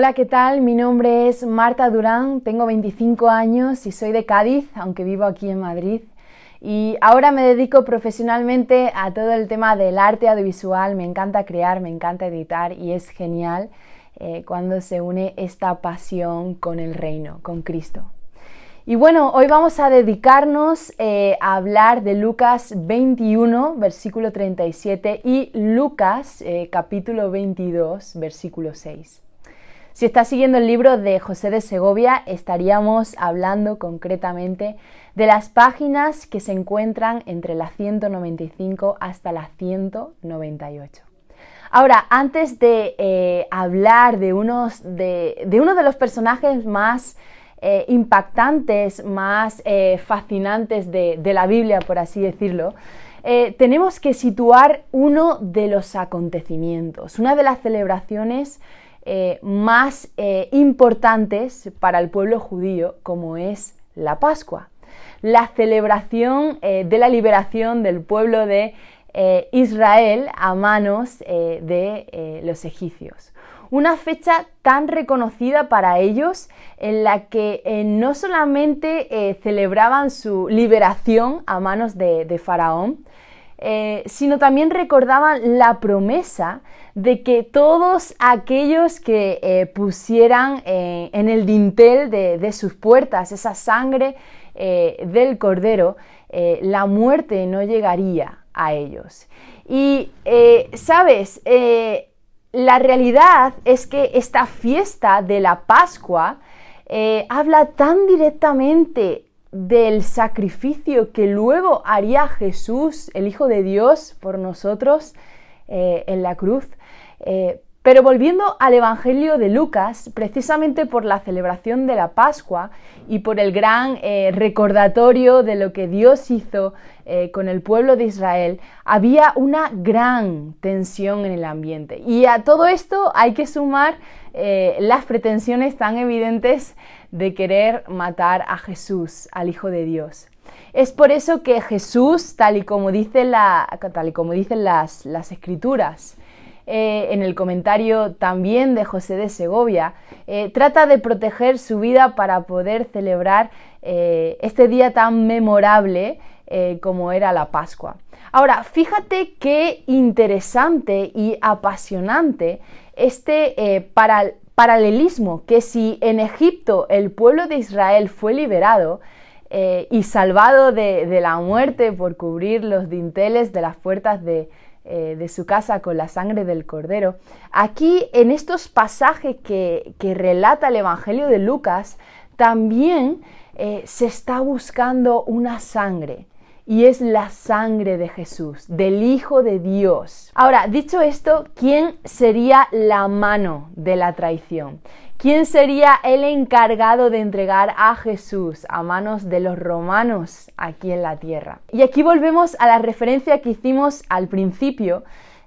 Hola, ¿qué tal? Mi nombre es Marta Durán, tengo 25 años y soy de Cádiz, aunque vivo aquí en Madrid. Y ahora me dedico profesionalmente a todo el tema del arte audiovisual. Me encanta crear, me encanta editar y es genial cuando se une esta pasión con el reino, con Cristo. Y bueno, hoy vamos a dedicarnos a hablar de Lucas 21, versículo 37 y Lucas capítulo 22, versículo 6. Si estás siguiendo el libro de José de Segovia, estaríamos hablando concretamente de las páginas que se encuentran entre la 195 hasta la 198. Ahora, antes de hablar de uno de los personajes más impactantes, más fascinantes de la Biblia, por así decirlo, tenemos que situar uno de los acontecimientos, una de las celebraciones más importantes para el pueblo judío, como es la Pascua, la celebración de la liberación del pueblo de Israel a manos de los egipcios. Una fecha tan reconocida para ellos en la que no solamente celebraban su liberación a manos de Faraón, sino también recordaban la promesa de que todos aquellos que pusieran en el dintel de sus puertas esa sangre del cordero, la muerte no llegaría a ellos. Y, ¿sabes? La realidad es que esta fiesta de la Pascua habla tan directamente del sacrificio que luego haría Jesús, el Hijo de Dios, por nosotros en la cruz. Pero volviendo al Evangelio de Lucas, precisamente por la celebración de la Pascua y por el gran recordatorio de lo que Dios hizo con el pueblo de Israel, había una gran tensión en el ambiente. Y a todo esto hay que sumar las pretensiones tan evidentes de querer matar a Jesús, al Hijo de Dios. Es por eso que Jesús, tal y como dicen las Escrituras, en el comentario también de José de Segovia, trata de proteger su vida para poder celebrar este día tan memorable como era la Pascua. Ahora, fíjate qué interesante y apasionante este paralelismo, que si en Egipto el pueblo de Israel fue liberado y salvado de la muerte por cubrir los dinteles de las puertas de su casa con la sangre del cordero, aquí en estos pasajes que relata el Evangelio de Lucas también se está buscando una sangre, y es la sangre de Jesús, del Hijo de Dios. Ahora, dicho esto, ¿quién sería la mano de la traición? ¿Quién sería el encargado de entregar a Jesús a manos de los romanos aquí en la tierra? Y aquí volvemos a la referencia que hicimos al principio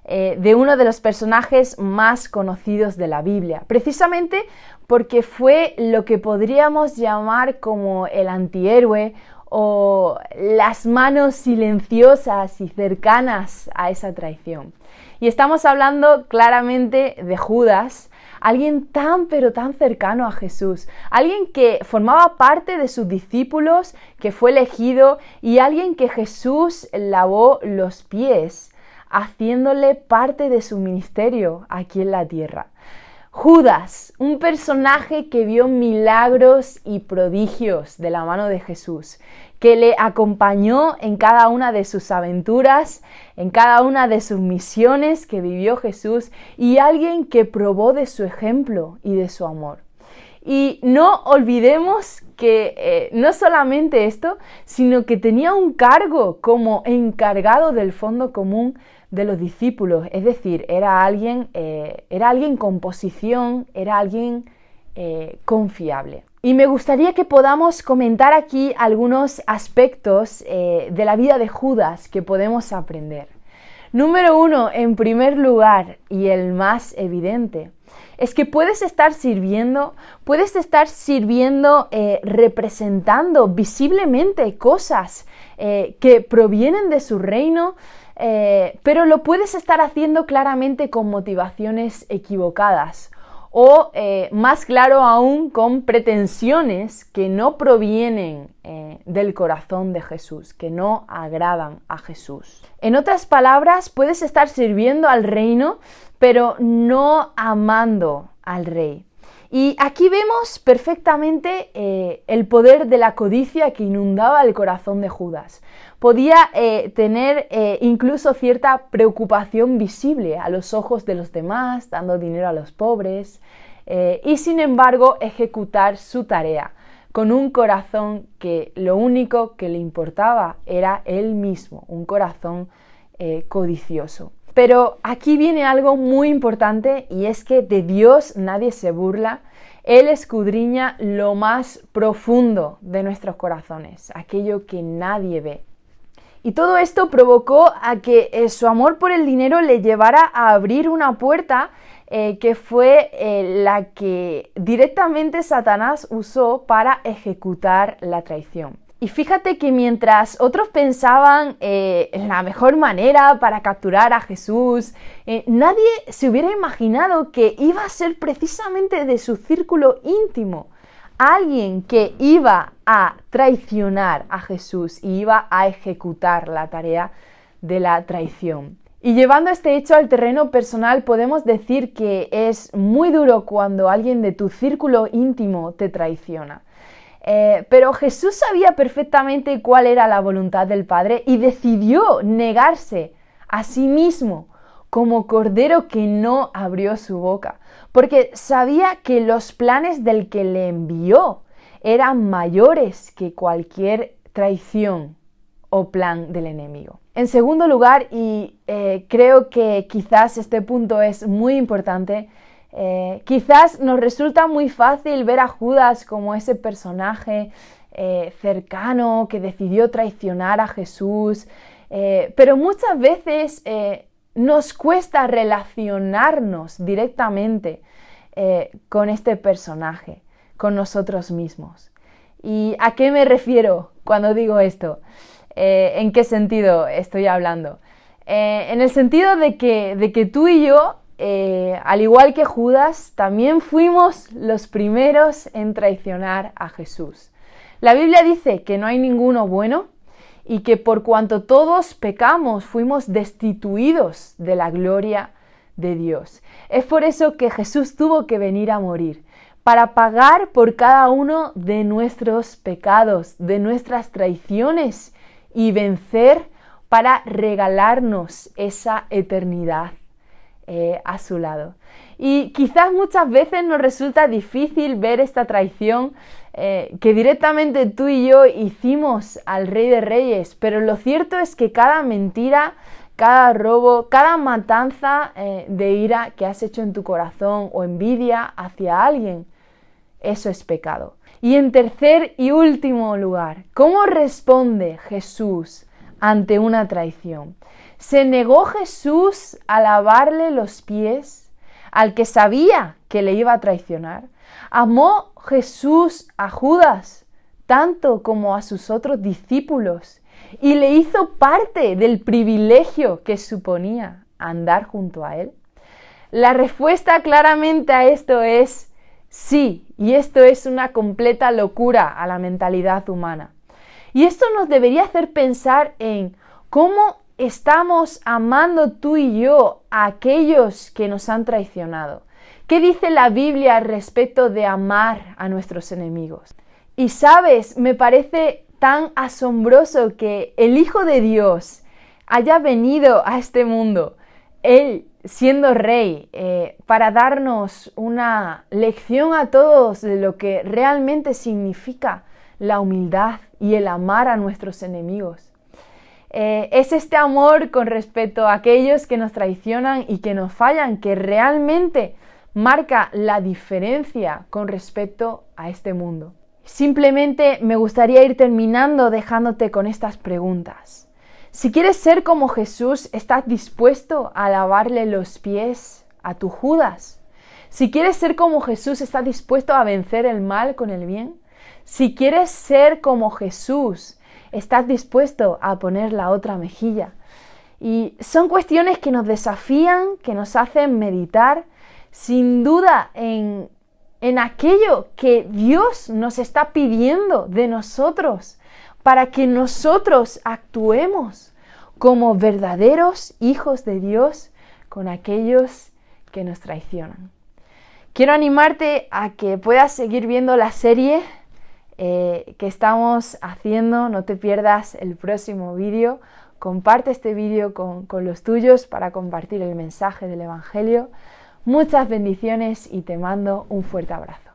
de uno de los personajes más conocidos de la Biblia, precisamente porque fue lo que podríamos llamar como el antihéroe o las manos silenciosas y cercanas a esa traición. Y estamos hablando claramente de Judas, alguien tan pero tan cercano a Jesús, alguien que formaba parte de sus discípulos, que fue elegido y alguien que Jesús lavó los pies, haciéndole parte de su ministerio aquí en la tierra. Judas, un personaje que vio milagros y prodigios de la mano de Jesús, que le acompañó en cada una de sus aventuras, en cada una de sus misiones que vivió Jesús, y alguien que probó de su ejemplo y de su amor. Y no olvidemos que no solamente esto, sino que tenía un cargo como encargado del fondo común de los discípulos, es decir, era alguien con posición, era alguien confiable. Y me gustaría que podamos comentar aquí algunos aspectos de la vida de Judas que podemos aprender. Número 1, en primer lugar, y el más evidente, es que puedes estar sirviendo representando visiblemente cosas que provienen de su reino, pero lo puedes estar haciendo claramente con motivaciones equivocadas o más claro aún, con pretensiones que no provienen del corazón de Jesús, que no agradan a Jesús. En otras palabras, puedes estar sirviendo al reino, pero no amando al rey. Y aquí vemos perfectamente el poder de la codicia que inundaba el corazón de Judas. Podía tener incluso cierta preocupación visible a los ojos de los demás, dando dinero a los pobres, y sin embargo ejecutar su tarea con un corazón que lo único que le importaba era él mismo, un corazón codicioso. Pero aquí viene algo muy importante, y es que de Dios nadie se burla. Él escudriña lo más profundo de nuestros corazones, aquello que nadie ve. Y todo esto provocó a que su amor por el dinero le llevara a abrir una puerta que fue la que directamente Satanás usó para ejecutar la traición. Y fíjate que mientras otros pensaban en la mejor manera para capturar a Jesús, nadie se hubiera imaginado que iba a ser precisamente de su círculo íntimo alguien que iba a traicionar a Jesús y iba a ejecutar la tarea de la traición. Y llevando este hecho al terreno personal, podemos decir que es muy duro cuando alguien de tu círculo íntimo te traiciona. Pero Jesús sabía perfectamente cuál era la voluntad del Padre y decidió negarse a sí mismo como cordero que no abrió su boca, porque sabía que los planes del que le envió eran mayores que cualquier traición o plan del enemigo. En segundo lugar, y creo que quizás este punto es muy importante, quizás nos resulta muy fácil ver a Judas como ese personaje cercano que decidió traicionar a Jesús, pero muchas veces nos cuesta relacionarnos directamente con este personaje, con nosotros mismos. ¿Y a qué me refiero cuando digo esto? ¿En qué sentido estoy hablando? En el sentido de que tú y yo, al igual que Judas, también fuimos los primeros en traicionar a Jesús. La Biblia dice que no hay ninguno bueno y que por cuanto todos pecamos, fuimos destituidos de la gloria de Dios. Es por eso que Jesús tuvo que venir a morir, para pagar por cada uno de nuestros pecados, de nuestras traiciones, y vencer para regalarnos esa eternidad a su lado. Y quizás muchas veces nos resulta difícil ver esta traición que directamente tú y yo hicimos al Rey de Reyes, pero lo cierto es que cada mentira, cada robo, cada matanza de ira que has hecho en tu corazón o envidia hacia alguien, eso es pecado. Y en tercer y último lugar, ¿cómo responde Jesús ante una traición? ¿Se negó Jesús a lavarle los pies al que sabía que le iba a traicionar? ¿Amó Jesús a Judas tanto como a sus otros discípulos y le hizo parte del privilegio que suponía andar junto a él? La respuesta claramente a esto es sí, y esto es una completa locura a la mentalidad humana. Y esto nos debería hacer pensar en cómo estamos amando tú y yo a aquellos que nos han traicionado. ¿Qué dice la Biblia al respecto de amar a nuestros enemigos? Y sabes, me parece tan asombroso que el Hijo de Dios haya venido a este mundo, Él siendo rey, para darnos una lección a todos de lo que realmente significa la humildad y el amar a nuestros enemigos. Es este amor con respecto a aquellos que nos traicionan y que nos fallan, que realmente marca la diferencia con respecto a este mundo. Simplemente me gustaría ir terminando dejándote con estas preguntas. Si quieres ser como Jesús, ¿estás dispuesto a lavarle los pies a tu Judas? Si quieres ser como Jesús, ¿estás dispuesto a vencer el mal con el bien? Si quieres ser como Jesús, ¿estás dispuesto a poner la otra mejilla? Y son cuestiones que nos desafían, que nos hacen meditar sin duda en aquello que Dios nos está pidiendo de nosotros para que nosotros actuemos como verdaderos hijos de Dios con aquellos que nos traicionan. Quiero animarte a que puedas seguir viendo la serie que estamos haciendo. No te pierdas el próximo vídeo. Comparte este vídeo con los tuyos para compartir el mensaje del Evangelio. Muchas bendiciones y te mando un fuerte abrazo.